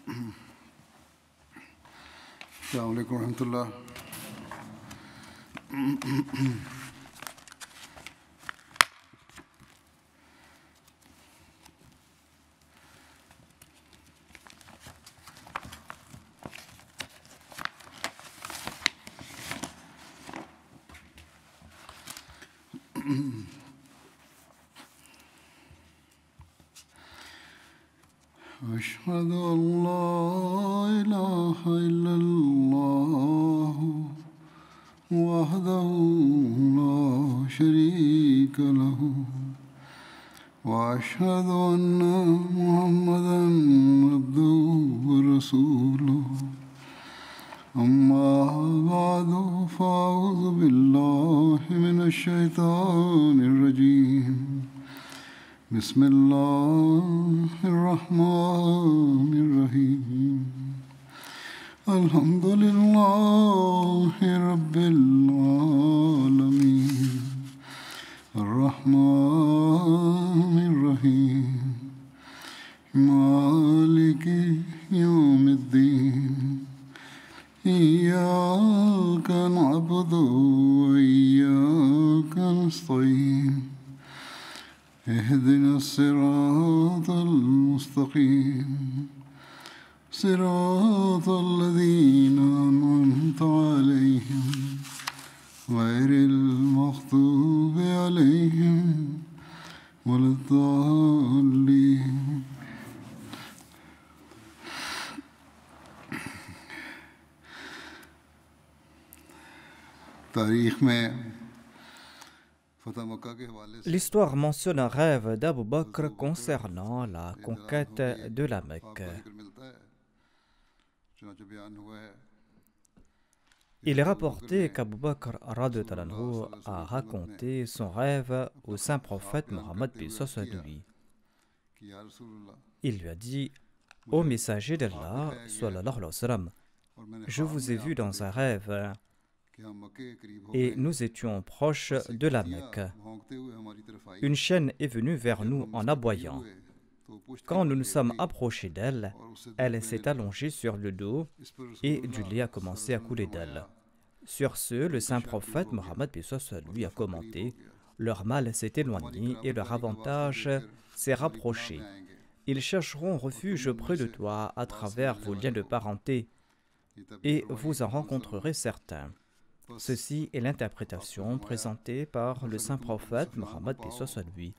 Assalamu alaikum warahmatullah. أشهد أن لا إله إلا الله وحده لا شريك له وأشهد أن محمدا عبده ورسوله أما بعد فأعوذ بالله من الشيطان الرجيم بسم الله الرحمن الرحيم الحمد لله رب العالمين الرحمن الرحيم مالك يوم الدين إياك نعبد وإياك نستعين اهدنا الصراط المستقيم صراط الذين أنعمت عليهم غير المغضوب عليهم ولا الضالين. तारीख में L'histoire mentionne un rêve d'Abu Bakr concernant la conquête de la Mecque. Il est rapporté qu'Abu Bakr radhiyallahu anhu a raconté son rêve au saint prophète Mohammed bin lui. Il lui a dit: Ô messager d'Allah, sallallahu alayhi wa sallam, je vous ai vu dans un rêve et nous étions proches de la Mecque. Une chienne est venue vers nous en aboyant. Quand nous nous sommes approchés d'elle, elle s'est allongée sur le dos et du lait a commencé à couler d'elle. Sur ce, le saint prophète Mohammed lui a commenté: leur mal s'est éloigné et leur avantage s'est rapproché. Ils chercheront refuge près de toi à travers vos liens de parenté et vous en rencontrerez certains. Ceci est l'interprétation présentée par le saint prophète Mohammed lui.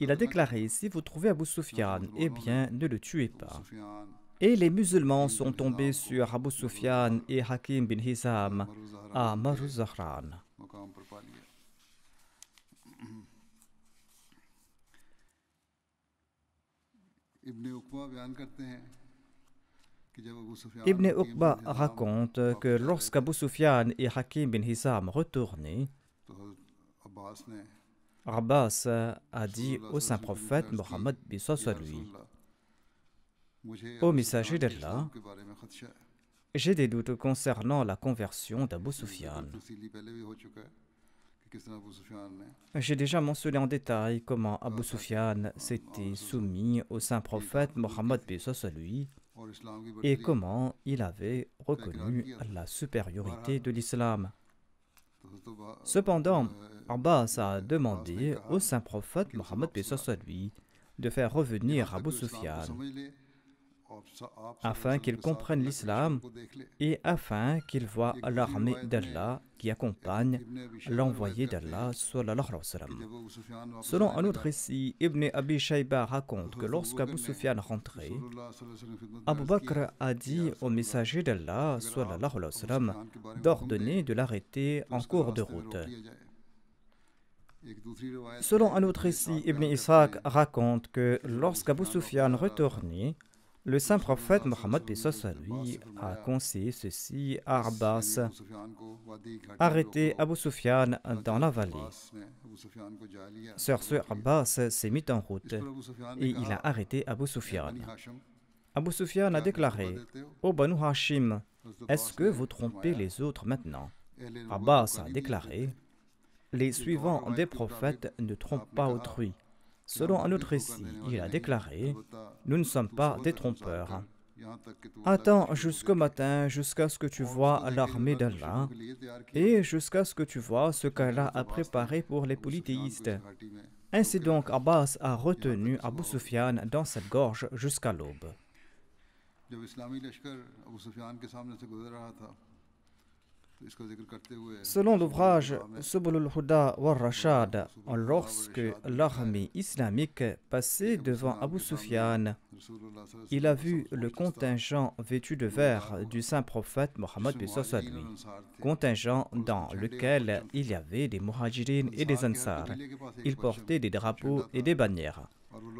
Il a déclaré: si vous trouvez Abu Sufyan, eh bien ne le tuez pas. Et les musulmans sont tombés sur Abu Sufyan et Hakim bin Hizam à Maruz-Zahran. Ibn Uqba raconte que lorsqu'Abu Sufyan et Hakim bin Hizam retournaient, Abbas a dit au saint prophète Mohammed bin lui: Ô messager d'Allah, j'ai des doutes concernant la conversion d'Abu Sufyan. J'ai déjà mentionné en détail comment Abu Sufyan s'était soumis au saint prophète Mohammed bin lui et comment il avait reconnu la supériorité de l'islam. Cependant, Abbas a demandé au saint prophète Mohammed lui de faire revenir Abu Sufyan afin qu'il comprenne l'islam et afin qu'il voie l'armée d'Allah qui accompagne l'envoyé d'Allah sallallahu alayhi wa sallam. Selon un autre récit, Ibn Abi Shayba raconte que lorsqu'Abu Sufyan rentrait, Abu Bakr a dit au messager d'Allah sallallahu alayhi wa sallam d'ordonner de l'arrêter en cours de route. Selon un autre récit, Ibn Ishaq raconte que lorsqu'Abu Sufyan retournait, le saint prophète Mohammed lui a conseillé ceci à Abbas: arrêtez Abu Sufyan dans la vallée. Sur ce, Abbas s'est mis en route et il a arrêté Abu Sufyan. Abu Sufyan a déclaré: Ô Banu Hashim, est-ce que vous trompez les autres maintenant? Abbas a déclaré: les suivants des prophètes ne trompent pas autrui. Selon un autre récit, il a déclaré: nous ne sommes pas des trompeurs. Attends jusqu'au matin, jusqu'à ce que tu vois l'armée d'Allah et jusqu'à ce que tu vois ce qu'Allah a préparé pour les polythéistes. Ainsi donc, Abbas a retenu Abu Sufyan dans cette gorge jusqu'à l'aube. Selon l'ouvrage Subul al-Huda wa Rashad, lorsque l'armée islamique passait devant Abu Sufyan, il a vu le contingent vêtu de vert du saint prophète Mohammed b. lui, contingent dans lequel il y avait des muhajirines et des ansars. Ils portaient des drapeaux et des bannières.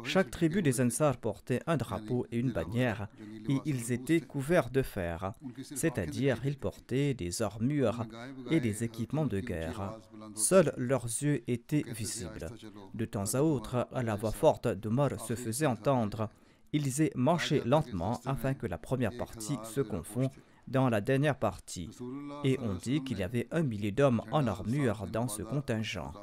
Chaque tribu des Ansar portait un drapeau et une bannière, et ils étaient couverts de fer, c'est-à-dire ils portaient des armures et des équipements de guerre. Seuls leurs yeux étaient visibles. De temps à autre, la voix forte d'Omar se faisait entendre. Ils marchaient lentement afin que la première partie se confond dans la dernière partie, et on dit qu'il y avait 1 millier d'hommes en armure dans ce contingent.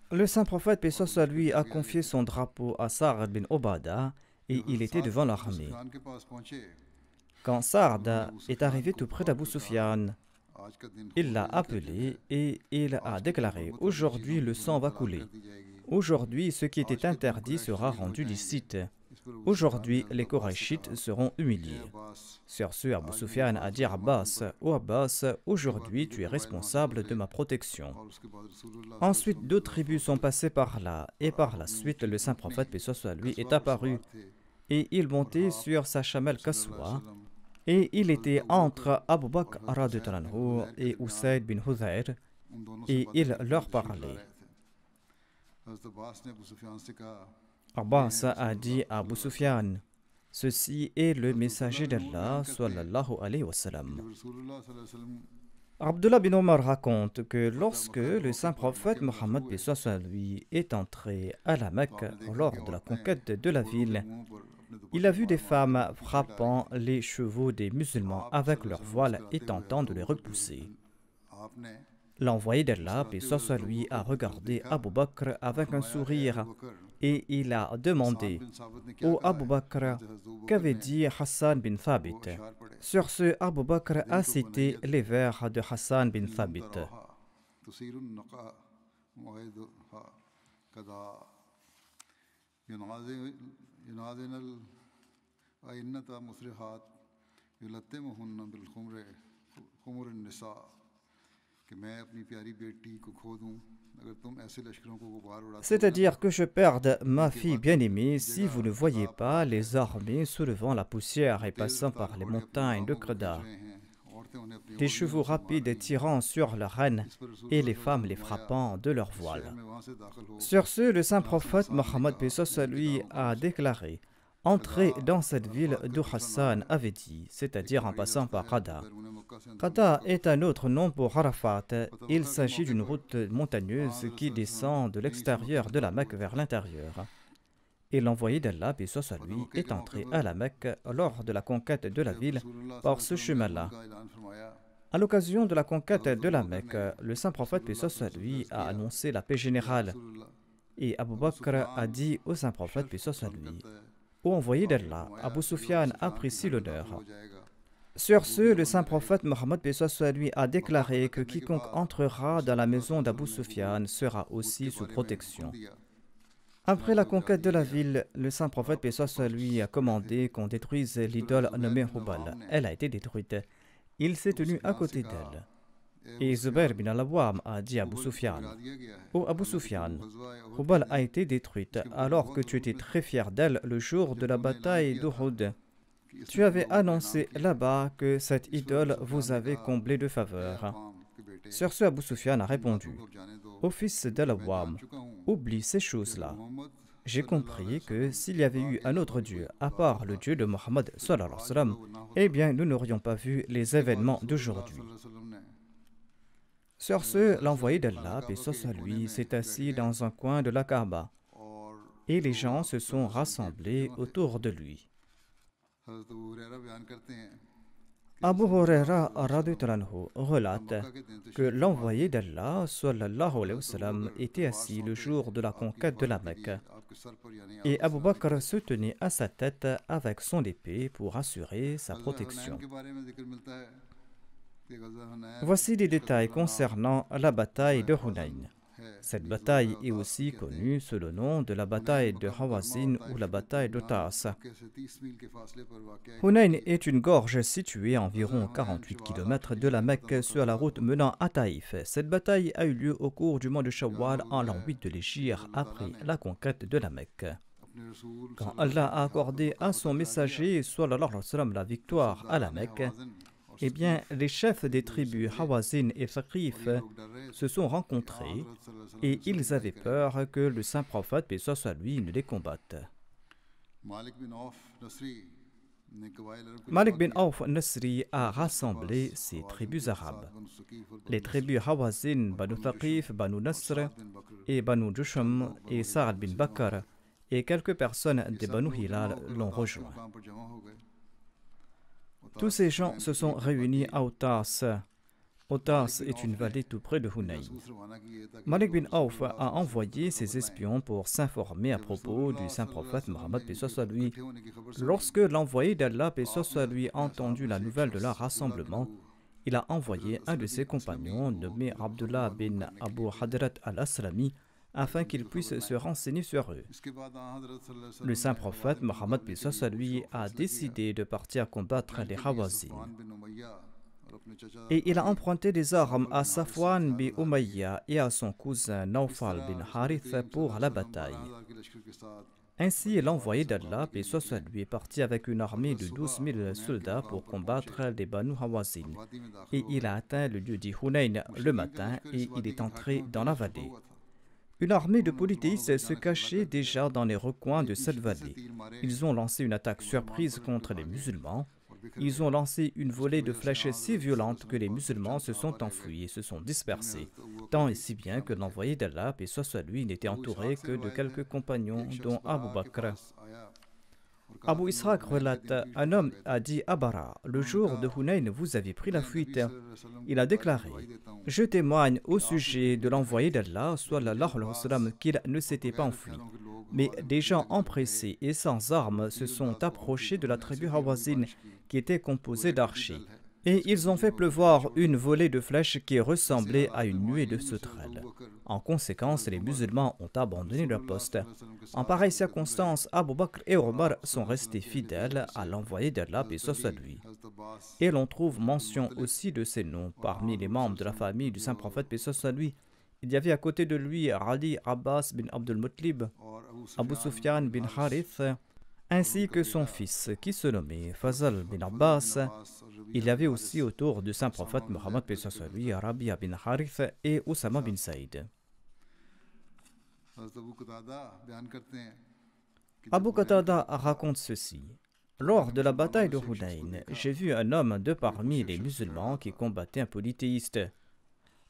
Le saint prophète, paix soit sur lui, a confié son drapeau à Sa'd bin Obada et il était devant l'armée. Quand Sa'd est arrivé tout près d'Abu Sufyan, il l'a appelé et il a déclaré « Aujourd'hui le sang va couler. Aujourd'hui ce qui était interdit sera rendu licite. Aujourd'hui les Korachites seront humiliés. » Sur ce, Abu Sufyan a dit à Abbas, « Ô Abbas, aujourd'hui tu es responsable de ma protection. » Ensuite, d'autres tribus sont passées par là, et par la suite, le saint prophète, paix soit sur lui, est apparu, et il montait sur sa chamelle Kaswa, et il était entre Abu Bakr et Usayd bin Hudayr, et il leur parlait. Abbas a dit à Abu Sufyan, ceci est le messager d'Allah, sallallahu alayhi wa sallam. Abdullah bin Omar raconte que lorsque le saint prophète Mohammed lui est entré à la Mecque lors de la conquête de la ville, il a vu des femmes frappant les chevaux des musulmans avec leurs voiles et tentant de les repousser. L'envoyé d'Allah, paix soit lui, a regardé Abu Bakr avec un sourire et il a demandé « Ô Abu Bakr, qu'avait dit Hassan bin Thabit ?» Sur ce, Abu Bakr a cité les vers de Hassan bin Thabit. C'est-à-dire que je perde ma fille bien-aimée si vous ne voyez pas les armées soulevant la poussière et passant par les montagnes de Kreda, des chevaux rapides tirant sur leurs rênes et les femmes les frappant de leurs voiles. Sur ce, le saint prophète Mohammed lui a déclaré « Entrez dans cette ville d'où Hassan avait dit, c'est-à-dire en passant par Qada. » Qada est un autre nom pour Arafat. Il s'agit d'une route montagneuse qui descend de l'extérieur de la Mecque vers l'intérieur. Et l'envoyé d'Allah, paix soit sur lui, est entré à la Mecque lors de la conquête de la ville par ce chemin-là. À l'occasion de la conquête de la Mecque, le saint prophète, paix soit sur lui, a annoncé la paix générale. Et Abu Bakr a dit au saint prophète, paix soit sur lui, « Ô envoyé d'Allah, Abu Sufyan apprécie l'honneur. » Sur ce, le saint prophète Mohammed lui a déclaré que quiconque entrera dans la maison d'Abu Sufyan sera aussi sous protection. Après la conquête de la ville, le saint prophète lui a commandé qu'on détruise l'idole nommée Hubal. Elle a été détruite. Il s'est tenu à côté d'elle. Et Zubair bin al-Awwam a dit à Abu Sufyan, « Ô Abu Sufyan, Hubal a été détruite alors que tu étais très fier d'elle le jour de la bataille d'Uhud. Tu avais annoncé là-bas que cette idole vous avait comblé de faveurs. » Sur ce, Abu Sufyan a répondu, « Ô fils d'Al-Awwam, oublie ces choses-là. J'ai compris que s'il y avait eu un autre Dieu, à part le Dieu de Mohammed, eh bien nous n'aurions pas vu les événements d'aujourd'hui. » Sur ce, l'envoyé d'Allah, paix soit sur lui, s'est assis dans un coin de la Kaaba, et les gens se sont rassemblés autour de lui. Abu Huraira relate que l'envoyé d'Allah sallallahu alayhi wa sallam était assis le jour de la conquête de la Mecque et Abu Bakr se tenait à sa tête avec son épée pour assurer sa protection. Voici les détails concernant la bataille de Hunayn. Cette bataille est aussi connue sous le nom de la bataille de Hawazin ou la bataille d'Otas. Hunayn est une gorge située à environ 48 km de la Mecque sur la route menant à Taïf. Cette bataille a eu lieu au cours du mois de Shawwal en l'an 8 de l'Hégire après la conquête de la Mecque. Quand Allah a accordé à son messager sallallahu alayhi wa sallam la victoire à la Mecque, eh bien, les chefs des tribus Hawazin et Thaqif se sont rencontrés et ils avaient peur que le saint prophète, paix soit lui, ne les combatte. Malik bin Auf Nasri a rassemblé ces tribus arabes. Les tribus Hawazin, Banu Thaqif, Banu Nasr et Banu Jusham et Sa'ad bin Bakr et quelques personnes des Banu Hilal l'ont rejoint. Tous ces gens se sont réunis à Otas. Otas est une vallée tout près de Hunayn. Malik bin Auf a envoyé ses espions pour s'informer à propos du saint prophète Mohammed paix soit lui. Lorsque l'envoyé d'Allah paix soit lui a entendu la nouvelle de leur rassemblement, il a envoyé un de ses compagnons nommé Abdullah bin Abu Hadrat al-Aslami afin qu'il puisse se renseigner sur eux. Le saint prophète Mohammed paix soit lui a décidé de partir combattre les Hawazin. Et il a emprunté des armes à Safwan bin Umayya et à son cousin Nawfal bin Harith pour la bataille. Ainsi, l'envoyé d'Allah, paix soit lui, est parti avec une armée de 12 000 soldats pour combattre les Banu Hawazin. Et il a atteint le lieu dit Hunayn le matin et il est entré dans la vallée. Une armée de polythéistes se cachait déjà dans les recoins de cette vallée. Ils ont lancé une attaque surprise contre les musulmans. Ils ont lancé une volée de flèches si violente que les musulmans se sont enfuis et se sont dispersés, tant et si bien que l'envoyé d'Allah, paix soit lui, n'était entouré que de quelques compagnons, dont Abu Bakr. Abu Ishaq relate, un homme a dit à Bara, le jour de Hunayn, vous avez pris la fuite. Il a déclaré, je témoigne au sujet de l'envoyé d'Allah, sallallahu alayhi wa sallam, qu'il ne s'était pas enfui. Mais des gens empressés et sans armes se sont approchés de la tribu Hawazin qui était composée d'archers. Et ils ont fait pleuvoir une volée de flèches qui ressemblait à une nuée de sauterelles. En conséquence, les musulmans ont abandonné leur poste. En pareille circonstance, Abu Bakr et Omar sont restés fidèles à l'envoyé d'Allah, paix soit lui. Et l'on trouve mention aussi de ces noms parmi les membres de la famille du saint prophète, paix soit lui. Il y avait à côté de lui Ali Abbas bin Abdul Muttalib, Abu Sufyan bin Harith, ainsi que son fils qui se nommait Fazal bin Abbas. Il y avait aussi autour du saint prophète Mohammed paix soit lui, Rabia bin Harith et Oussama bin Saïd. Abu Qatada raconte ceci. Lors de la bataille de Hunayn, j'ai vu un homme de parmi les musulmans qui combattait un polythéiste.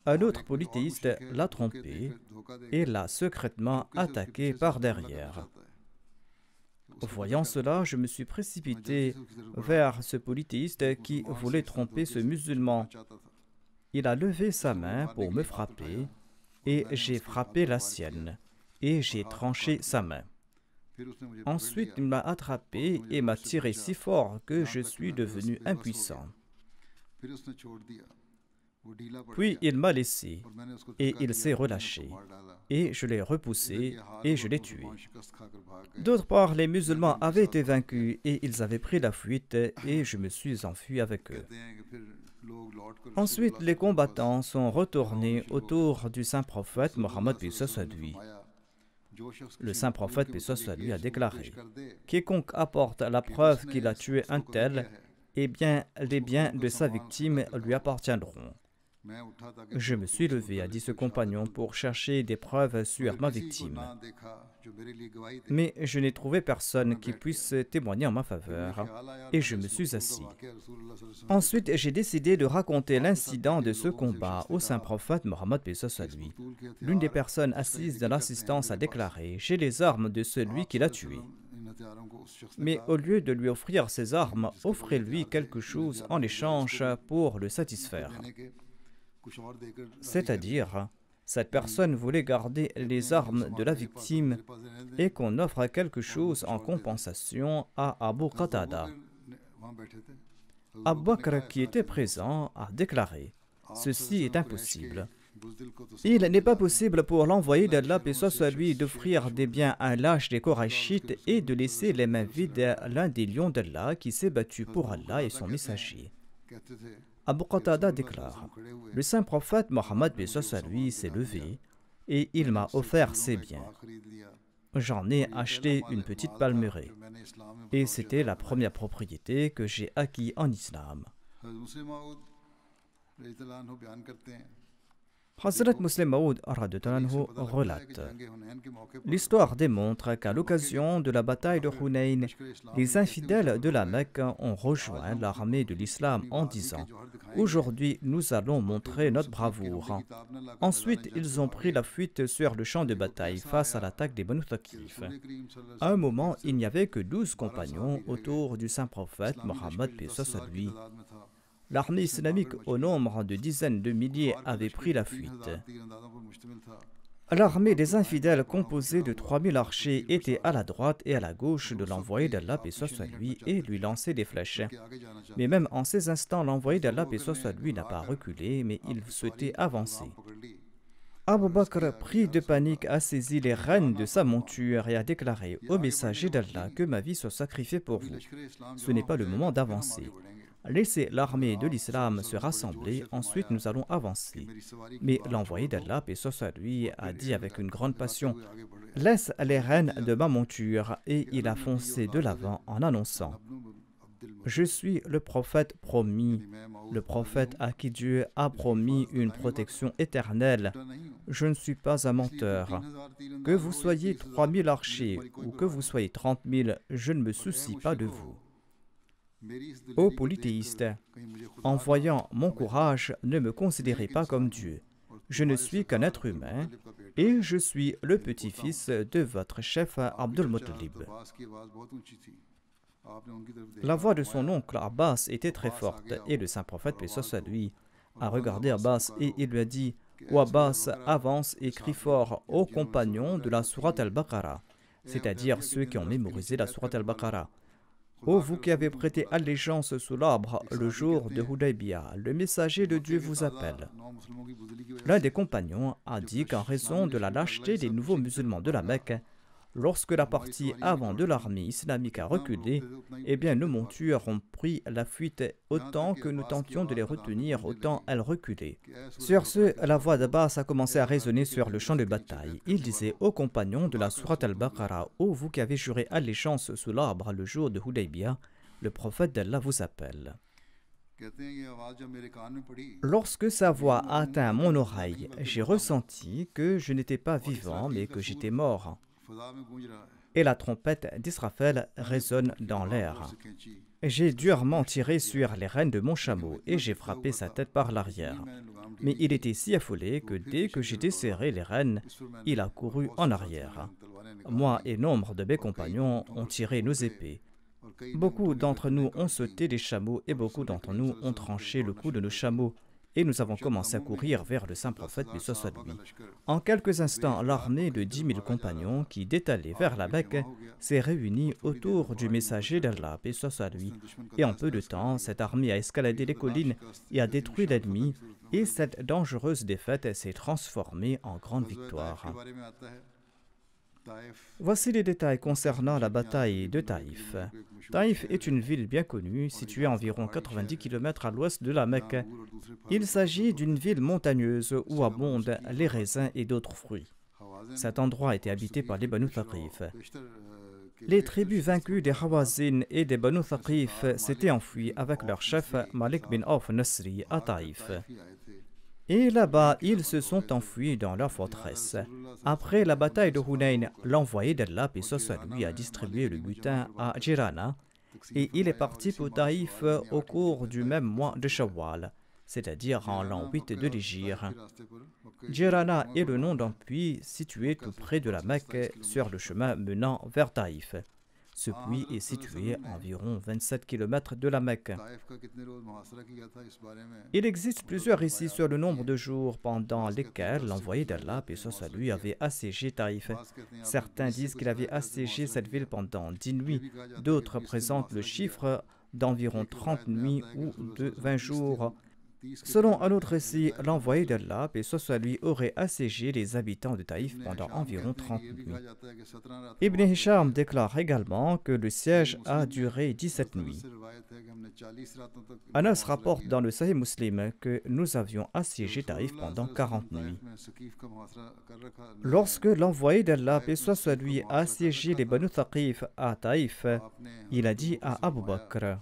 Un autre polythéiste l'a trompé et l'a secrètement attaqué par derrière. Voyant cela, je me suis précipité vers ce polythéiste qui voulait tromper ce musulman. Il a levé sa main pour me frapper et j'ai frappé la sienne et j'ai tranché sa main. Ensuite, il m'a attrapé et m'a tiré si fort que je suis devenu impuissant. Puis il m'a laissé et il s'est relâché et je l'ai repoussé et je l'ai tué. D'autre part, les musulmans avaient été vaincus et ils avaient pris la fuite et je me suis enfui avec eux. Ensuite, les combattants sont retournés autour du saint prophète Mohammed paix soit lui. Le saint prophète paix soit lui a déclaré, quiconque apporte la preuve qu'il a tué un tel, eh bien, les biens de sa victime lui appartiendront. Je me suis levé, a dit ce compagnon, pour chercher des preuves sur ma victime. Mais je n'ai trouvé personne qui puisse témoigner en ma faveur, et je me suis assis. Ensuite, j'ai décidé de raconter l'incident de ce combat au saint prophète Mohammed paix soit lui. L'une des personnes assises dans l'assistance a déclaré « J'ai les armes de celui qui l'a tué. » Mais au lieu de lui offrir ses armes, offrez-lui quelque chose en échange pour le satisfaire. C'est-à-dire, cette personne voulait garder les armes de la victime et qu'on offre quelque chose en compensation à Abu Qatada. Abu Bakr, qui était présent, a déclaré « Ceci est impossible. Il n'est pas possible pour l'envoyé d'Allah, paix soit lui, d'offrir des biens à l'âge des Korachites et de laisser les mains vides l'un des lions d'Allah qui s'est battu pour Allah et son messager. » Abu Qatada déclare « Le saint prophète Mohammed paix soit lui s'est levé et il m'a offert ses biens. J'en ai acheté une petite palmeraie et c'était la première propriété que j'ai acquise en islam. » Hazrat Muslim Maud relate. L'histoire démontre qu'à l'occasion de la bataille de Hunayn, les infidèles de la Mecque ont rejoint l'armée de l'islam en disant « Aujourd'hui, nous allons montrer notre bravoure. » Ensuite, ils ont pris la fuite sur le champ de bataille face à l'attaque des Banu Thaqif. À un moment, il n'y avait que 12 compagnons autour du saint prophète Mohammed paix soit lui. L'armée islamique, au nombre de dizaines de milliers, avait pris la fuite. L'armée des infidèles, composée de 3000 archers, était à la droite et à la gauche de l'envoyé d'Allah, paix soit lui, et lui lançait des flèches. Mais même en ces instants, l'envoyé d'Allah, paix soit lui, n'a pas reculé, mais il souhaitait avancer. Abu Bakr, pris de panique, a saisi les rênes de sa monture et a déclaré « Ô messager d'Allah, que ma vie soit sacrifiée pour vous. Ce n'est pas le moment d'avancer. Laissez l'armée de l'islam se rassembler, ensuite nous allons avancer. » Mais l'envoyé d'Allah, paix soit lui, a dit avec une grande passion « Laisse les rênes de ma monture » et il a foncé de l'avant en annonçant « Je suis le prophète promis, le prophète à qui Dieu a promis une protection éternelle. Je ne suis pas un menteur. Que vous soyez 3000 archers ou que vous soyez 30 000, je ne me soucie pas de vous. » Ô polythéistes, en voyant mon courage, ne me considérez pas comme Dieu. Je ne suis qu'un être humain et je suis le petit-fils de votre chef Abdul Muttalib. La voix de son oncle Abbas était très forte et le saint prophète paix soit lui a regardé Abbas et il lui a dit « Ô Abbas, avance et crie fort aux compagnons de la sourate al-Baqarah, c'est-à-dire ceux qui ont mémorisé la sourate al-Baqarah. Ô vous qui avez prêté allégeance sous l'arbre le jour de Hudaybiyah, le messager de Dieu vous appelle. » L'un des compagnons a dit qu'en raison de la lâcheté des nouveaux musulmans de la Mecque, lorsque la partie avant de l'armée islamique a reculé, eh bien nos montures ont pris la fuite autant que nous tentions de les retenir, autant elles reculaient. Sur ce, la voix d'Abbas a commencé à résonner sur le champ de bataille. Il disait aux compagnons de la sourate al-Baqarah, ô vous qui avez juré allégeance sous l'arbre le jour de Hudaybiyah, le prophète d'Allah vous appelle. Lorsque sa voix a atteint mon oreille, j'ai ressenti que je n'étais pas vivant mais que j'étais mort. Et la trompette d'Israfel résonne dans l'air. J'ai durement tiré sur les rênes de mon chameau et j'ai frappé sa tête par l'arrière. Mais il était si affolé que dès que j'ai desserré les rênes, il a couru en arrière. Moi et nombre de mes compagnons ont tiré nos épées. Beaucoup d'entre nous ont sauté des chameaux et beaucoup d'entre nous ont tranché le cou de nos chameaux. Et nous avons commencé à courir vers le saint prophète, paix soit lui. En quelques instants, l'armée de 10 000 compagnons qui détalait vers la Mecque s'est réunie autour du messager d'Allah, paix soit lui. Et en peu de temps, cette armée a escaladé les collines et a détruit l'ennemi, et cette dangereuse défaite s'est transformée en grande victoire. Voici les détails concernant la bataille de Taïf. Taïf est une ville bien connue, située à environ 90 km à l'ouest de la Mecque. Il s'agit d'une ville montagneuse où abondent les raisins et d'autres fruits. Cet endroit était habité par les Banu Thaqif. Les tribus vaincues des Hawazin et des Banu Thaqif s'étaient enfuies avec leur chef Malik bin Auf Nasri à Taïf. Et là-bas, ils se sont enfuis dans leur forteresse. Après la bataille de Hunayn, l'envoyé d'Allah, paix soit sur lui, a distribué le butin à Jirana et il est parti pour Taïf au cours du même mois de Shawwal, c'est-à-dire en l'an 8 de l'Hégire. Jirana est le nom d'un puits situé tout près de la Mecque sur le chemin menant vers Taïf. Ce puits est situé à environ 27 km de la Mecque. Il existe plusieurs récits sur le nombre de jours pendant lesquels l'envoyé d'Allah, paix soit sur lui, avait assiégé Taïf. Certains disent qu'il avait assiégé cette ville pendant 10 nuits, d'autres présentent le chiffre d'environ 30 nuits ou de 20 jours. Selon un autre récit, l'envoyé d'Allah, paix soit sur lui, aurait assiégé les habitants de Taïf pendant environ 30 nuits. Ibn Hisham déclare également que le siège a duré 17 nuits. Anas rapporte dans le Sahih Muslim que nous avions assiégé Taïf pendant 40 nuits. Lorsque l'envoyé d'Allah, paix soit sur lui, a assiégé les Banu Thaqif à Taïf, il a dit à Abu Bakr: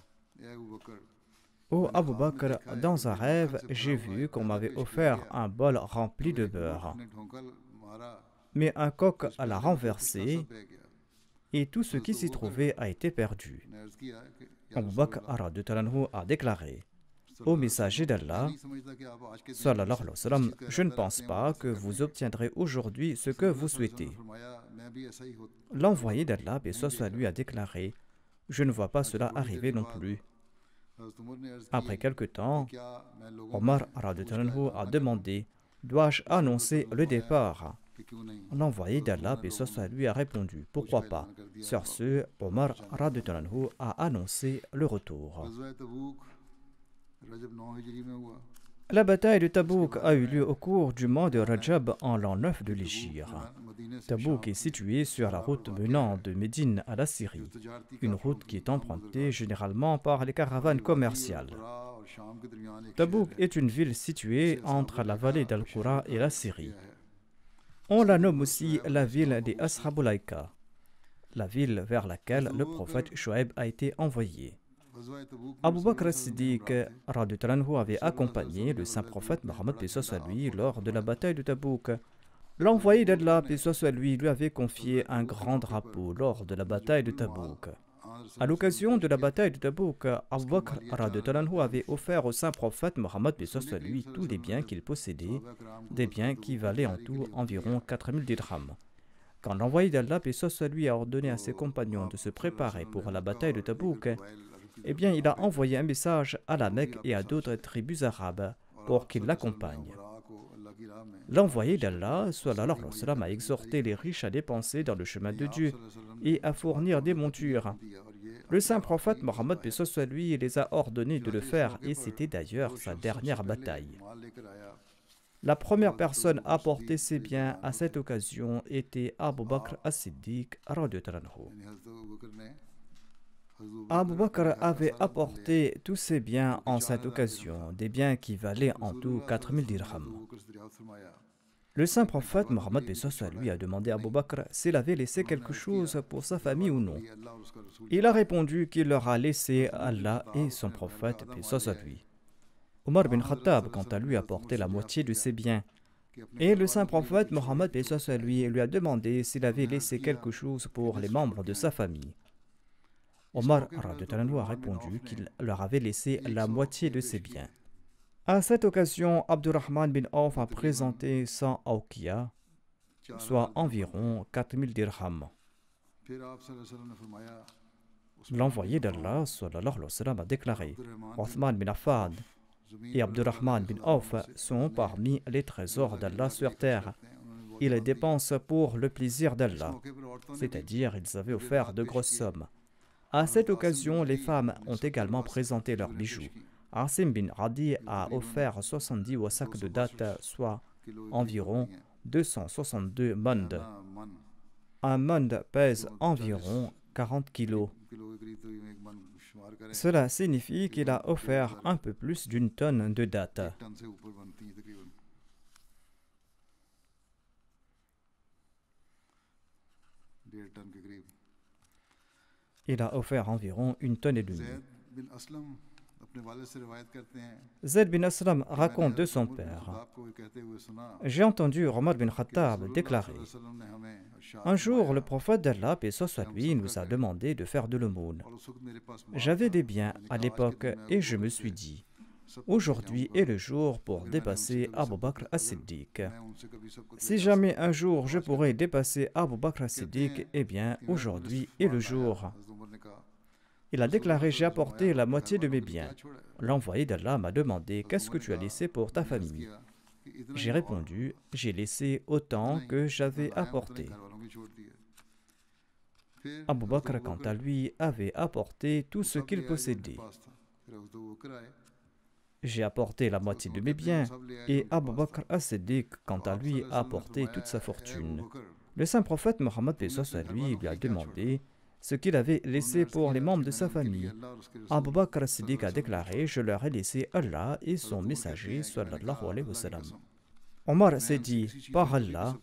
Ô Abu Bakr, dans un rêve, j'ai vu qu'on m'avait offert un bol rempli de beurre. Mais un coq l'a renversé et tout ce qui s'y trouvait a été perdu. Abu Bakr a déclaré: Ô messager d'Allah, sallallahu alayhi wa sallam, je ne pense pas que vous obtiendrez aujourd'hui ce que vous souhaitez. L'envoyé d'Allah, paix soit sur lui, a déclaré: Je ne vois pas cela arriver non plus. Après quelque temps, Omar a demandé: Dois-je annoncer le départ? L'envoyé d'Allah, paix soit sur lui, a répondu: Pourquoi pas? Sur ce, Omar a annoncé le retour. La bataille de Tabouk a eu lieu au cours du mois de Rajab en l'an 9 de l'Hégire. Tabouk est situé sur la route menant de Médine à la Syrie, une route qui est empruntée généralement par les caravanes commerciales. Tabouk est une ville située entre la vallée d'Al-Qura et la Syrie. On la nomme aussi la ville des Ashabul Aïka, la ville vers laquelle le prophète Shuaib a été envoyé. Abu Bakr as-Siddiq avait accompagné le saint prophète Mohammed paix soit sur lui lors de la bataille de Tabouk. L'envoyé d'Allah paix soit sur lui avait confié un grand drapeau lors de la bataille de Tabouk. À l'occasion de la bataille de Tabouk, Abu Bakr avait offert au saint prophète Mohammed paix soit sur lui tous les biens qu'il possédait, des biens qui valaient en tout environ 4000 dirhams. Quand l'envoyé d'Allah paix soit sur lui a ordonné à ses compagnons de se préparer pour la bataille de Tabouk, eh bien, il a envoyé un message à la Mecque et à d'autres tribus arabes pour qu'ils l'accompagnent. L'envoyé d'Allah, sallallahu alayhi wa sallam, a exhorté les riches à dépenser dans le chemin de Dieu et à fournir des montures. Le saint prophète Mohammed paix soit sur lui les a ordonnés de le faire et c'était d'ailleurs sa dernière bataille. La première personne à apporter ses biens à cette occasion était Abu Bakr as-Siddiq radhiyallahu anhu. Abu Bakr avait apporté tous ses biens en cette occasion, des biens qui valaient en tout 4000 dirhams. Le saint prophète Mohammed paix soit sur lui a demandé à Abu Bakr s'il avait laissé quelque chose pour sa famille ou non. Il a répondu qu'il leur a laissé Allah et son prophète paix soit sur lui. Omar bin Khattab, quant à lui, a apporté la moitié de ses biens. Et le saint prophète Mohammed paix soit sur lui a demandé s'il avait laissé quelque chose pour les membres de sa famille. Omar a répondu qu'il leur avait laissé la moitié de ses biens. À cette occasion, Abdurrahman bin Auf a présenté 100 awqiya, soit environ 4000 dirhams. L'envoyé d'Allah sallallahu alayhi wa sallam a déclaré: Othman bin Affan et Abdurrahman bin Auf sont parmi les trésors d'Allah sur terre. Ils dépensent pour le plaisir d'Allah, c'est-à-dire ils avaient offert de grosses sommes. À cette occasion, les femmes ont également présenté leurs bijoux. Asim bin Adi a offert 70 wasaks de dattes, soit environ 262 mand. Un mand pèse environ 40 kilos. Cela signifie qu'il a offert un peu plus d'une tonne de dattes. Il a offert environ une tonne et demie. Zayd bin Aslam raconte de son père. J'ai entendu Omar bin Khattab déclarer: un jour, le prophète d'Allah, paix soit sur lui, nous a demandé de faire de l'aumône. J'avais des biens à l'époque et je me suis dit: aujourd'hui est le jour pour dépasser Abu Bakr as-Siddiq. Si jamais un jour je pourrais dépasser Abu Bakr as-Siddiq, eh bien aujourd'hui est le jour. Il a déclaré: j'ai apporté la moitié de mes biens. L'envoyé d'Allah m'a demandé: qu'est-ce que tu as laissé pour ta famille? J'ai répondu: j'ai laissé autant que j'avais apporté. Abu Bakr, quant à lui, avait apporté tout ce qu'il possédait. J'ai apporté la moitié de mes biens et Abu Bakr as-Siddiq, quant à lui, a apporté toute sa fortune. Le saint prophète Mohammed, paix soit sur lui, lui a demandé ce qu'il avait laissé pour les membres de sa famille. Abu Bakr as-Siddiq a déclaré: je leur ai laissé Allah et son messager sallallahu alayhi wa sallam. Omar s'est dit: par Allah,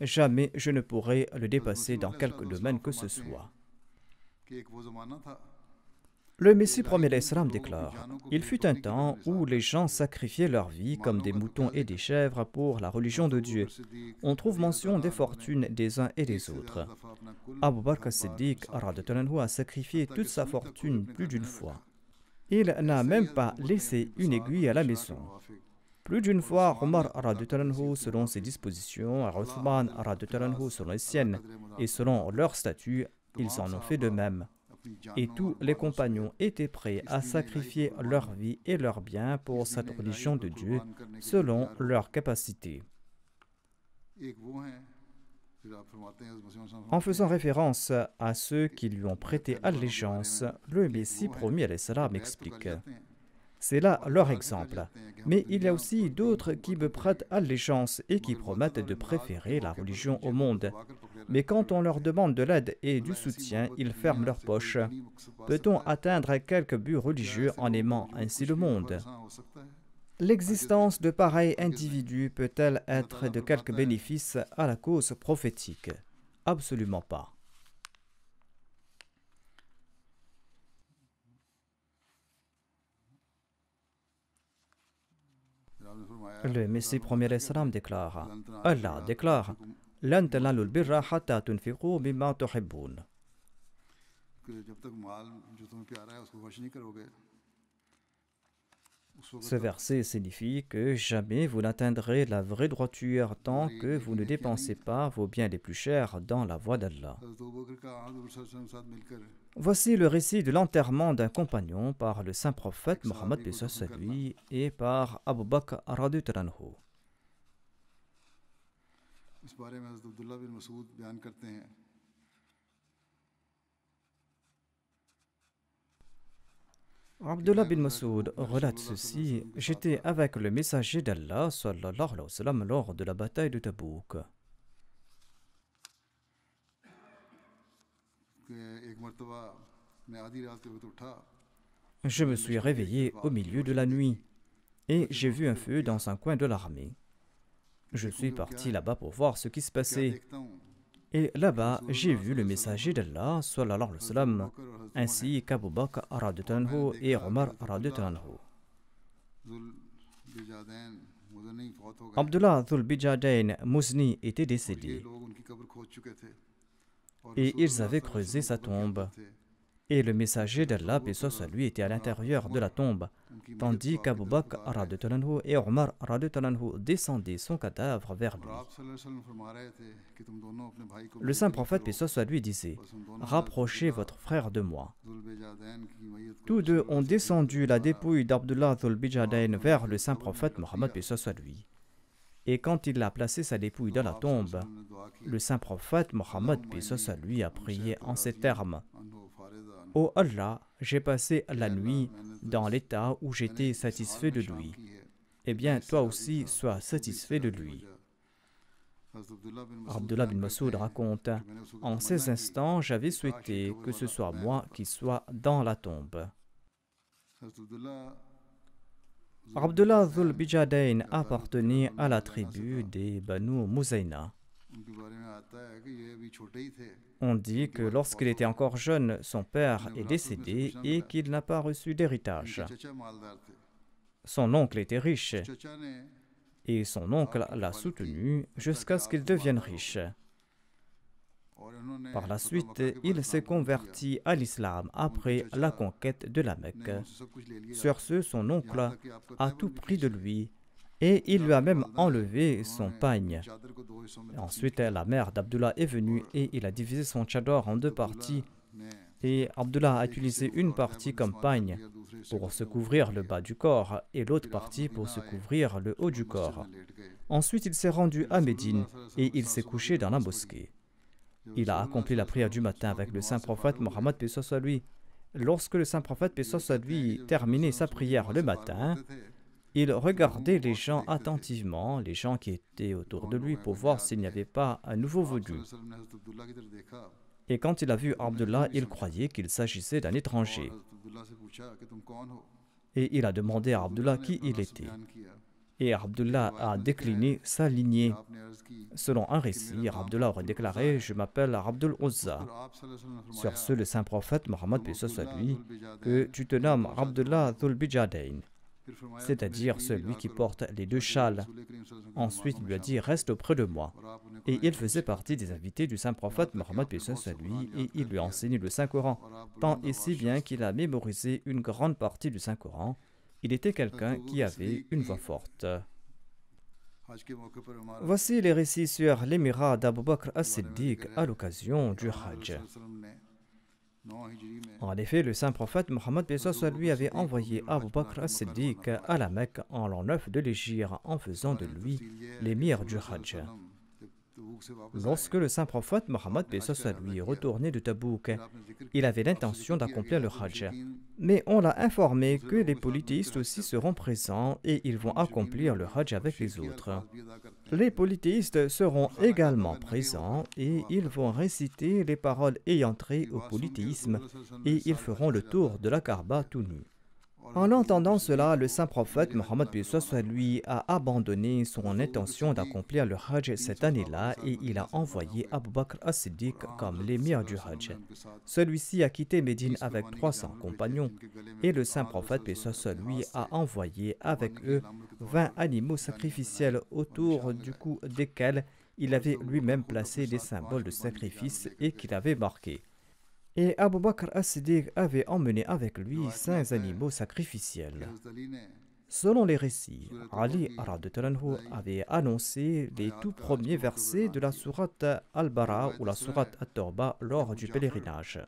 jamais je ne pourrai le dépasser dans quelque domaine que ce soit. Le Messie premier l'Islam déclare: il fut un temps où les gens sacrifiaient leur vie comme des moutons et des chèvres pour la religion de Dieu. On trouve mention des fortunes des uns et des autres. Abu Bakr as-Siddiq a sacrifié toute sa fortune plus d'une fois. Il n'a même pas laissé une aiguille à la maison. Plus d'une fois, Omar selon ses dispositions, Uthman selon les siennes, et selon leur statut, ils en ont fait de même. Et tous les compagnons étaient prêts à sacrifier leur vie et leurs biens pour cette religion de Dieu, selon leur capacité. En faisant référence à ceux qui lui ont prêté allégeance, le Messie promis à l'Islam explique: c'est là leur exemple. Mais il y a aussi d'autres qui me prêtent allégeance et qui promettent de préférer la religion au monde. Mais quand on leur demande de l'aide et du soutien, ils ferment leurs poches. Peut-on atteindre quelque but religieux en aimant ainsi le monde? L'existence de pareils individus peut-elle être de quelque bénéfice à la cause prophétique? Absolument pas. Le Messie premier l'Islam déclare: Allah déclare: لن تنالوا البر حتى تنفقوا مما تحبون. Ce verset signifie que jamais vous n'atteindrez la vraie droiture tant que vous ne dépensez pas vos biens les plus chers dans la voie d'Allah. Voici le récit de l'enterrement d'un compagnon par le saint prophète Mohammed paix soit sur lui et par Abu Bakr radhiyallahu anhu. Abdullah bin Mas'ud relate ceci: j'étais avec le messager d'Allah sallallahu alayhi wa sallam lors de la bataille de Tabouk. Je me suis réveillé au milieu de la nuit et j'ai vu un feu dans un coin de l'armée. Je suis parti là-bas pour voir ce qui se passait. Et là-bas, j'ai vu le messager d'Allah sallallahu alayhi wa sallam, ainsi qu'Abu Bakr radhiyallahu anhu et Omar radhiyallahu anhu. Abdullah Dhul Bijadain Muzni était décédé et ils avaient creusé sa tombe. Et le messager d'Allah, paix soit sur lui, était à l'intérieur de la tombe, tandis qu'Abu Bakr radhiyallahu anhu et Omar radhiyallahu anhu descendaient son cadavre vers lui. Le saint prophète, paix soit sur lui, disait: rapprochez votre frère de moi. Tous deux ont descendu la dépouille d'Abdullah Dhul Bijadain vers le saint prophète Mohammed, paix soit sur lui. Et quand il a placé sa dépouille dans la tombe, le saint prophète Mohammed, paix soit sur lui, a prié en ces termes: ô Allah, j'ai passé la nuit dans l'état où j'étais satisfait de lui. Eh bien, toi aussi, sois satisfait de lui. Abdullah bin Mas'ud raconte: en ces instants, j'avais souhaité que ce soit moi qui sois dans la tombe. Abdullah Dhul Bijadain appartenait à la tribu des Banu Muzayna. On dit que lorsqu'il était encore jeune, son père est décédé et qu'il n'a pas reçu d'héritage. Son oncle était riche et son oncle l'a soutenu jusqu'à ce qu'il devienne riche. Par la suite, il s'est converti à l'islam après la conquête de la Mecque. Sur ce, son oncle a tout pris de lui et il lui a même enlevé son pagne. Ensuite, la mère d'Abdullah est venue et il a divisé son tchador en deux parties. Et Abdullah a utilisé une partie comme pagne pour se couvrir le bas du corps et l'autre partie pour se couvrir le haut du corps. Ensuite, il s'est rendu à Médine et il s'est couché dans la mosquée. Il a accompli la prière du matin avec le saint prophète Mohammed paix soit lui. Lorsque le saint prophète paix soit lui terminait sa prière le matin, il regardait les gens attentivement, les gens qui étaient autour de lui, pour voir s'il n'y avait pas un nouveau venu. Et quand il a vu Abdullah, il croyait qu'il s'agissait d'un étranger. Et il a demandé à Abdullah qui il était. Et Abdullah a décliné sa lignée. Selon un récit, Abdullah aurait déclaré « Je m'appelle Abdul Uzza ». Sur ce, le saint prophète Mohammed paix soit lui, que tu te nommes Abdullah Dhul Bijadain, c'est-à-dire celui qui porte les deux châles. Ensuite, il lui a dit « Reste auprès de moi ». Et il faisait partie des invités du saint prophète Mohammed paix soit lui, et il lui a enseigné le Saint-Coran, tant et si bien qu'il a mémorisé une grande partie du Saint-Coran. Il était quelqu'un qui avait une voix forte. Voici les récits sur l'émirat d'Abu Bakr as-Siddiq à l'occasion du Hajj. En effet, le saint prophète Mohammed paix soit lui avait envoyé Abu Bakr as-Siddiq à la Mecque en l'an 9 de l'Hégire en faisant de lui l'émir du Hajj. Lorsque le saint prophète Mohammed paix soit lui est retourné de Tabouk, il avait l'intention d'accomplir le Hajj. Mais on l'a informé que les polythéistes aussi seront présents et ils vont accomplir le Hajj avec les autres. Les polythéistes seront également présents et ils vont réciter les paroles ayant trait au polythéisme et ils feront le tour de la Kaaba tout nus. En entendant cela, le saint prophète Mohammed paix soit lui a abandonné son intention d'accomplir le Hajj cette année-là et il a envoyé Abu Bakr as-Siddiq comme l'émir du Hajj. Celui-ci a quitté Médine avec 300 compagnons et le saint prophète paix soit lui a envoyé avec eux 20 animaux sacrificiels autour du cou desquels il avait lui-même placé des symboles de sacrifice et qu'il avait marqués. Et Abu Bakr as-Siddiq avait emmené avec lui 5 animaux sacrificiels. Selon les récits, Ali avait annoncé les tout premiers versets de la sourate Al-Bara ou la sourate At-Tawba lors du pèlerinage.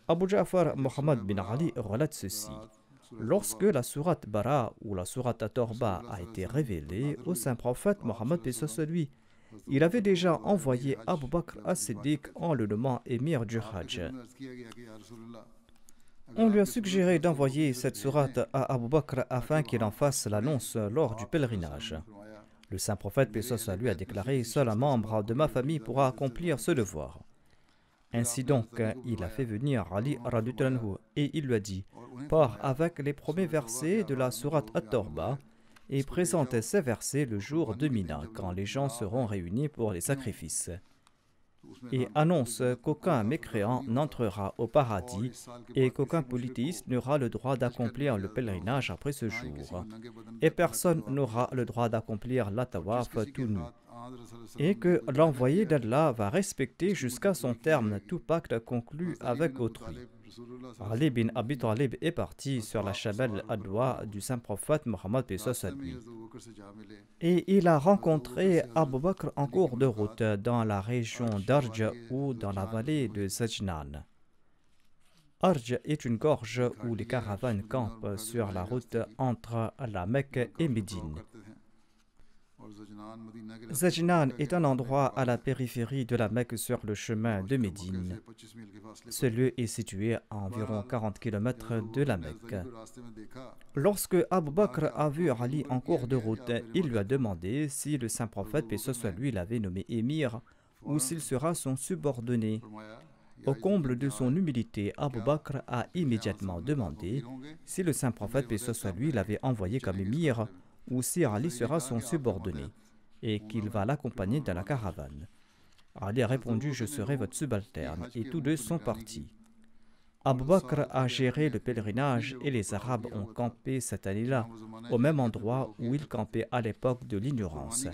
Abu Ja'far Muhammad bin Ali relate ceci. Lorsque la sourate Bara ou la sourate At-Tawba a été révélée au saint prophète Mohammed paix soit lui, il avait déjà envoyé Abu Bakr as-Siddiq en le nommant émir du Hajj. On lui a suggéré d'envoyer cette sourate à Abu Bakr afin qu'il en fasse l'annonce lors du pèlerinage. Le saint prophète paix soit lui a déclaré « Seul un membre de ma famille pourra accomplir ce devoir ». Ainsi donc, il a fait venir Ali et il lui a dit « Pars avec les premiers versets de la sourate At-Tawba et présente ces versets le jour de Mina, quand les gens seront réunis pour les sacrifices. Et annonce qu'aucun mécréant n'entrera au paradis et qu'aucun polythéiste n'aura le droit d'accomplir le pèlerinage après ce jour. Et personne n'aura le droit d'accomplir la tawaf tout nu. Et que l'envoyé d'Allah va respecter jusqu'à son terme tout pacte conclu avec autrui. Ali bin Abi Talib est parti sur la Jabal Adwa du saint prophète Mohammed paix soit lui. Et il a rencontré Abu Bakr en cours de route dans la région d'Arj ou dans la vallée de Zajnan. Arj est une gorge où les caravanes campent sur la route entre la Mecque et Médine. Zajnan est un endroit à la périphérie de la Mecque sur le chemin de Médine. Ce lieu est situé à environ 40 km de la Mecque. Lorsque Abu Bakr a vu Ali en cours de route, il lui a demandé si le saint prophète paix soit lui l'avait nommé émir ou s'il sera son subordonné. Au comble de son humilité, Abu Bakr a immédiatement demandé si le saint prophète paix soit lui l'avait envoyé comme émir ou si Ali sera son subordonné. et qu'il va l'accompagner dans la caravane. Ali a répondu, je serai votre subalterne, et tous deux sont partis. Abu Bakr a géré le pèlerinage et les Arabes ont campé cette année-là, au même endroit où ils campaient à l'époque de l'ignorance.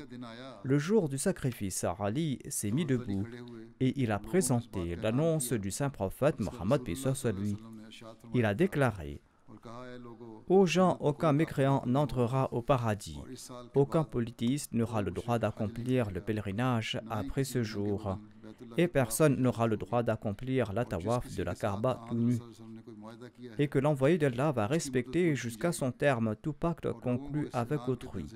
Le jour du sacrifice, Ali s'est mis debout et il a présenté l'annonce du saint prophète Mohammed sur lui. Il a déclaré: Aux gens, aucun mécréant n'entrera au paradis. Aucun polythéiste n'aura le droit d'accomplir le pèlerinage après ce jour. Et personne n'aura le droit d'accomplir la tawaf de la Kaaba tout nu. Et que l'envoyé d'Allah va respecter jusqu'à son terme tout pacte conclu avec autrui.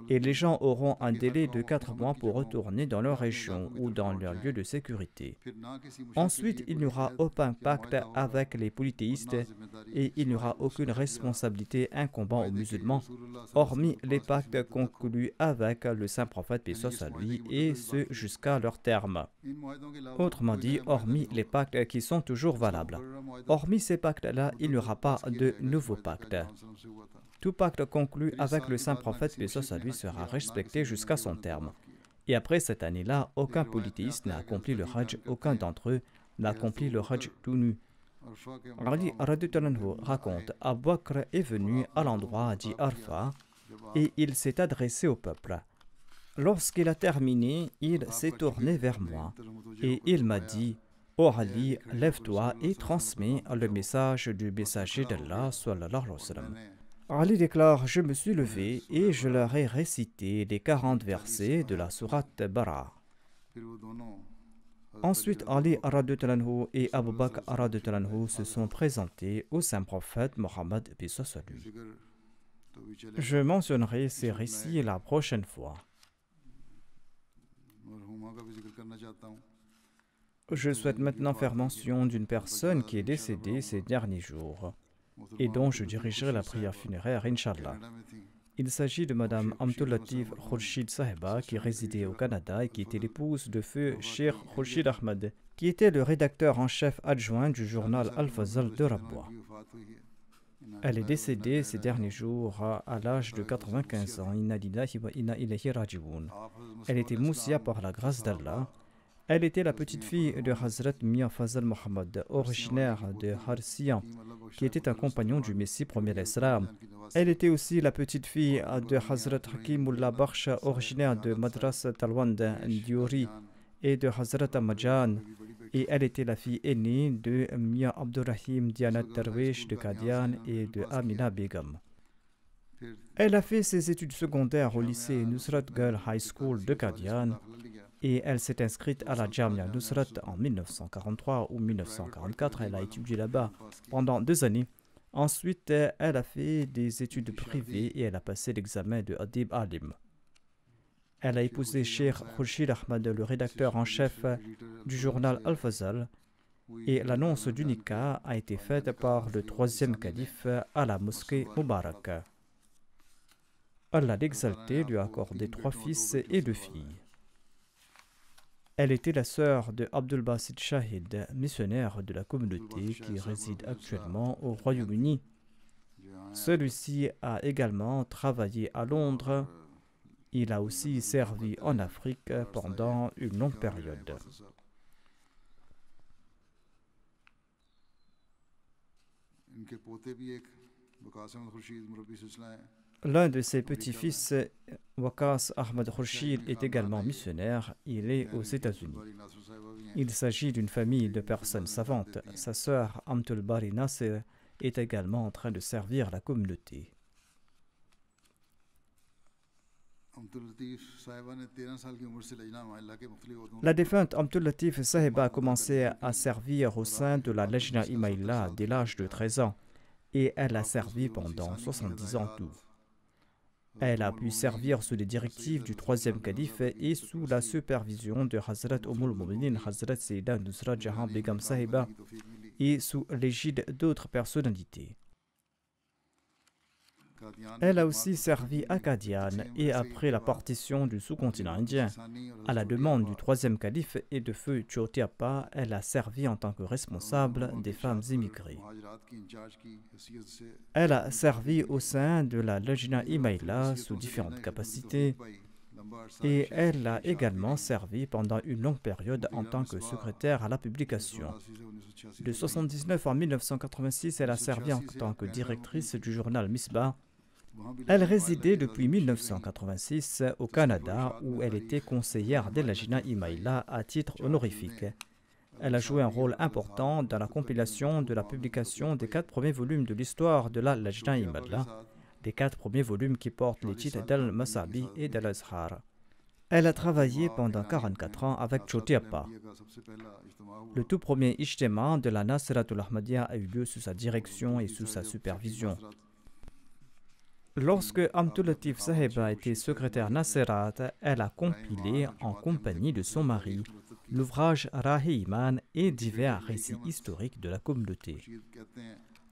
Et les gens auront un délai de 4 mois pour retourner dans leur région ou dans leur lieu de sécurité. Ensuite, il n'y aura aucun pacte avec les polythéistes et il n'y aura aucune responsabilité incombant aux musulmans, hormis les pactes conclus avec le saint prophète paix soit sur lui, et ce jusqu'à leur terme. Autrement dit, hormis les pactes qui sont toujours valables. Hormis ces pactes-là, il n'y aura pas de nouveaux pactes. Tout pacte conclu avec le saint prophète paix soit sur lui sera respecté jusqu'à son terme. Et après cette année-là, aucun polythéiste n'a accompli le Hajj, aucun d'entre eux n'a accompli le Hajj tout nu. Ali raconte, Abu Bakr est venu à l'endroit dit Arfa et il s'est adressé au peuple. Lorsqu'il a terminé, il s'est tourné vers moi et il m'a dit: Ô Ali, lève-toi et transmets le message du messager d'Allah sallallahu alayhi wa sallam. Ali déclare: Je me suis levé et je leur ai récité les 40 versets de la sourate Bara. Ensuite, Ali et Abu Bakr se sont présentés au saint prophète Mohammed paix soit sur lui. Je mentionnerai ces récits la prochaine fois. Je souhaite maintenant faire mention d'une personne qui est décédée ces derniers jours et dont je dirigerai la prière funéraire, Inch'Allah. Il s'agit de Madame Amtul Latif Khurshid Sahiba qui résidait au Canada et qui était l'épouse de feu Cheikh Khurshid Ahmed, qui était le rédacteur en chef adjoint du journal Al-Fazal de Rabwa. Elle est décédée ces derniers jours à l'âge de 95 ans. Inna lillahi wa inna ilayhi raji'un. Elle était moussia par la grâce d'Allah. Elle était la petite-fille de Hazrat Mia Fazal Mohammed, originaire de Harsiyan, qui était un compagnon du Messie premier l'Islam. Elle était aussi la petite-fille de Hazrat Hakimullah Bakhsh, originaire de Madras Talwand Diori et de Hazrat Amajan. Et elle était la fille aînée de Mia Abdurrahim Dianat Darwish de Qadian et de Amina Begum. Elle a fait ses études secondaires au lycée Nusrat Girl High School de Qadian et elle s'est inscrite à la Jamia Nusrat en 1943 ou 1944. Elle a étudié là-bas pendant 2 années. Ensuite, elle a fait des études privées et elle a passé l'examen de Adib Alim. Elle a épousé Cheikh Khurshid Ahmad, le rédacteur en chef du journal Al-Fazal, et l'annonce du nikah a été faite par le 3e calife à la mosquée Mubarak. Allah l'exalté lui a accordé 3 fils et 2 filles. Elle était la sœur de Abdul Basit Shahid, missionnaire de la communauté qui réside actuellement au Royaume-Uni. Celui-ci a également travaillé à Londres. Il a aussi servi en Afrique pendant une longue période. L'un de ses petits-fils, Waqas Ahmad Khurshid, est également missionnaire. Il est aux États-Unis. Il s'agit d'une famille de personnes savantes. Sa sœur Amtul Bari Nasir est également en train de servir la communauté. La défunte Amtul Latif Sahiba a commencé à servir au sein de la Lajna Imaïla dès l'âge de 13 ans et elle a servi pendant 70 ans tout. Elle a pu servir sous les directives du 3e calife et sous la supervision de Hazrat Muminin Hazrat Sayyida Nusrat Jahan Begum Sahiba et sous l'égide d'autres personnalités. Elle a aussi servi à Qadian et après la partition du sous-continent indien, à la demande du 3e calife et de feu Chotiappa, elle a servi en tant que responsable des femmes immigrées. Elle a servi au sein de la Lajna Imaïla sous différentes capacités et elle a également servi pendant une longue période en tant que secrétaire à la publication. De 1979 en 1986, elle a servi en tant que directrice du journal Misbah. Elle résidait depuis 1986 au Canada où elle était conseillère de Lajna Imaïla à titre honorifique. Elle a joué un rôle important dans la compilation de la publication des 4 premiers volumes de l'histoire de la Lajna Imaïla, les 4 premiers volumes qui portent les titres d'Al-Masabi et d'Al-Azhar. Elle a travaillé pendant 44 ans avec Chotiappa. Le tout premier ijtima de la Nasratul Ahmadiyya a eu lieu sous sa direction et sous sa supervision. Lorsque Abdul Latif Saheb a été secrétaire Nasirat, elle a compilé, en compagnie de son mari, l'ouvrage Rahi Iman et divers récits historiques de la communauté.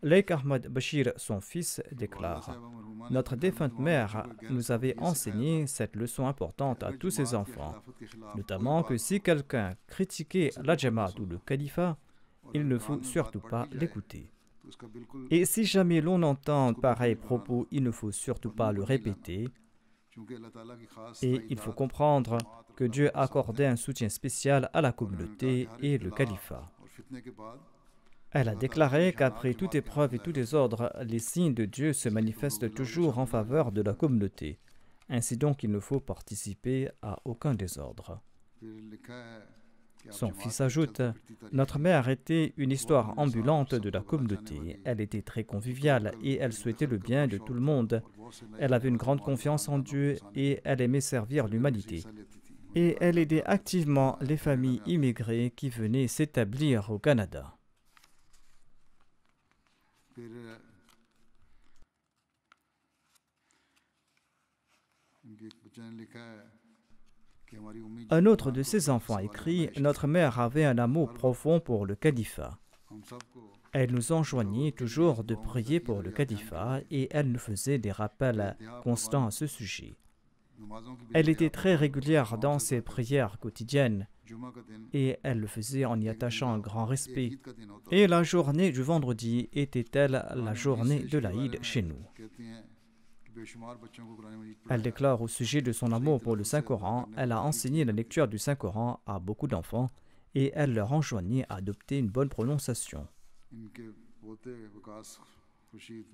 Laik Ahmad Bashir, son fils, déclare « Notre défunte mère nous avait enseigné cette leçon importante à tous ses enfants, notamment que si quelqu'un critiquait la Jamaat ou le califat, il ne faut surtout pas l'écouter. Et si jamais l'on entend pareils propos, il ne faut surtout pas le répéter. Et il faut comprendre que Dieu a accordé un soutien spécial à la communauté et le califat. » Elle a déclaré qu'après toute épreuve et tout désordre, les signes de Dieu se manifestent toujours en faveur de la communauté. Ainsi donc, il ne faut participer à aucun désordre. Son fils ajoute « Notre mère était une histoire ambulante de la communauté. Elle était très conviviale et elle souhaitait le bien de tout le monde. Elle avait une grande confiance en Dieu et elle aimait servir l'humanité. Et elle aidait activement les familles immigrées qui venaient s'établir au Canada. » Un autre de ses enfants écrit « Notre mère avait un amour profond pour le califat. Elle nous enjoignait toujours de prier pour le califat et elle nous faisait des rappels constants à ce sujet. Elle était très régulière dans ses prières quotidiennes et elle le faisait en y attachant un grand respect. Et la journée du vendredi était-elle la journée de l'Aïd chez nous. Elle déclare au sujet de son amour pour le Saint-Coran, elle a enseigné la lecture du Saint-Coran à beaucoup d'enfants et elle leur enjoignait à adopter une bonne prononciation.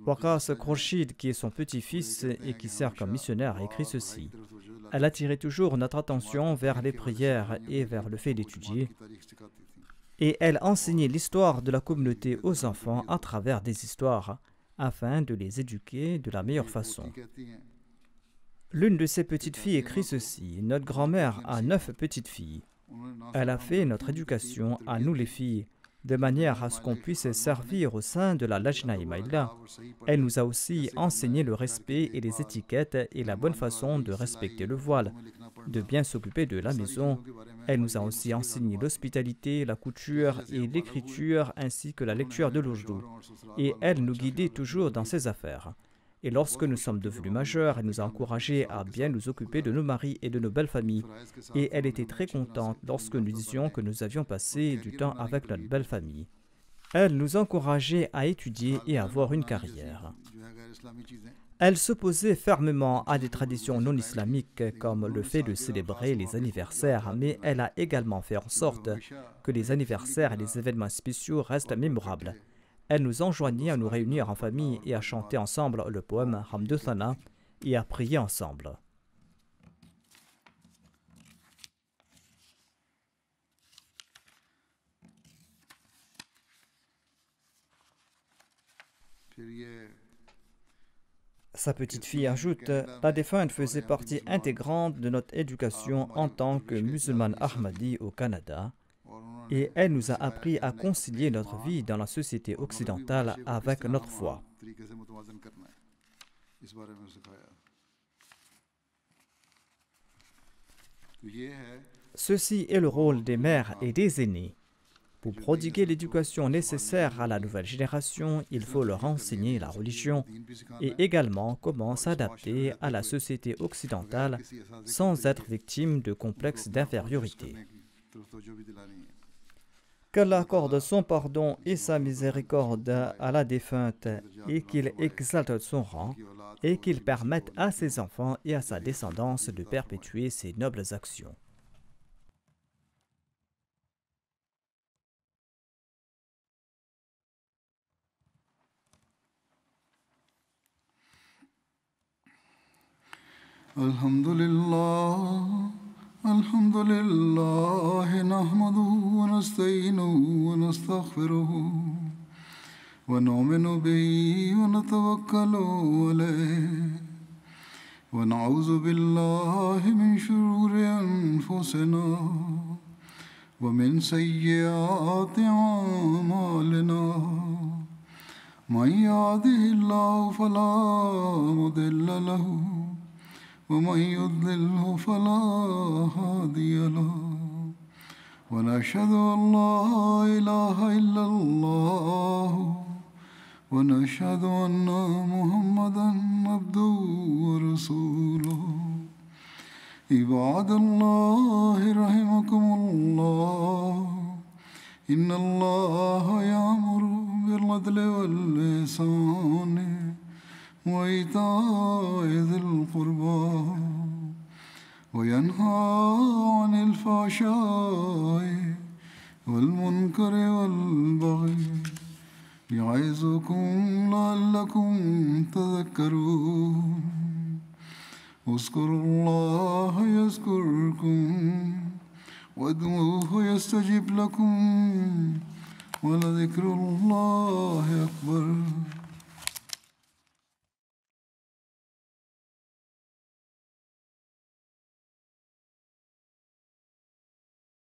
Waqas Khurshid, qui est son petit-fils et qui sert comme missionnaire, a écrit ceci. Elle attirait toujours notre attention vers les prières et vers le fait d'étudier. Et elle enseignait l'histoire de la communauté aux enfants à travers des histoires, afin de les éduquer de la meilleure façon. L'une de ses petites filles écrit ceci. Notre grand-mère a 9 petites filles. Elle a fait notre éducation à nous les filles, de manière à ce qu'on puisse servir au sein de la Lajna Imaïla. Elle nous a aussi enseigné le respect et les étiquettes et la bonne façon de respecter le voile, de bien s'occuper de la maison. Elle nous a aussi enseigné l'hospitalité, la couture et l'écriture ainsi que la lecture de l'Ourdou. Et elle nous guidait toujours dans ses affaires. Et lorsque nous sommes devenus majeurs, elle nous a encouragés à bien nous occuper de nos maris et de nos belles familles. Et elle était très contente lorsque nous disions que nous avions passé du temps avec notre belle famille. Elle nous encourageait à étudier et à avoir une carrière. Elle s'opposait fermement à des traditions non islamiques comme le fait de célébrer les anniversaires, mais elle a également fait en sorte que les anniversaires et les événements spéciaux restent mémorables. Elle nous enjoignait à nous réunir en famille et à chanter ensemble le poème Hamdu Thana et à prier ensemble. Sa petite fille ajoute « La défunte faisait partie intégrante de notre éducation en tant que musulmane Ahmadi au Canada. Et elle nous a appris à concilier notre vie dans la société occidentale avec notre foi. » Ceci est le rôle des mères et des aînés. Pour prodiguer l'éducation nécessaire à la nouvelle génération, il faut leur enseigner la religion et également comment s'adapter à la société occidentale sans être victime de complexes d'infériorité. Qu'Allah accorde son pardon et sa miséricorde à la défunte et qu'il exalte son rang et qu'il permette à ses enfants et à sa descendance de perpétuer ses nobles actions. الحمد لله نحمده ونستعينه ونستغفره ونؤمن به ونتوكل عليه ونعوذ بالله من شرور أنفسنا ومن سيئات أعمالنا من يهده الله فلا مضل له ومن يضلله فلا هادي له ونشهد أن لا إله إلا الله ونشهد أن محمدا عبده ورسوله عباد الله رحمكم الله إن الله يأمر بالعدل والإحسان وإيتاء ذي القربى وينهى عن الفحشاء والمنكر والبغي يعظكم لعلكم تذكرون اذكروا الله يذكركم وادعوه يستجب لكم ولذكر الله أكبر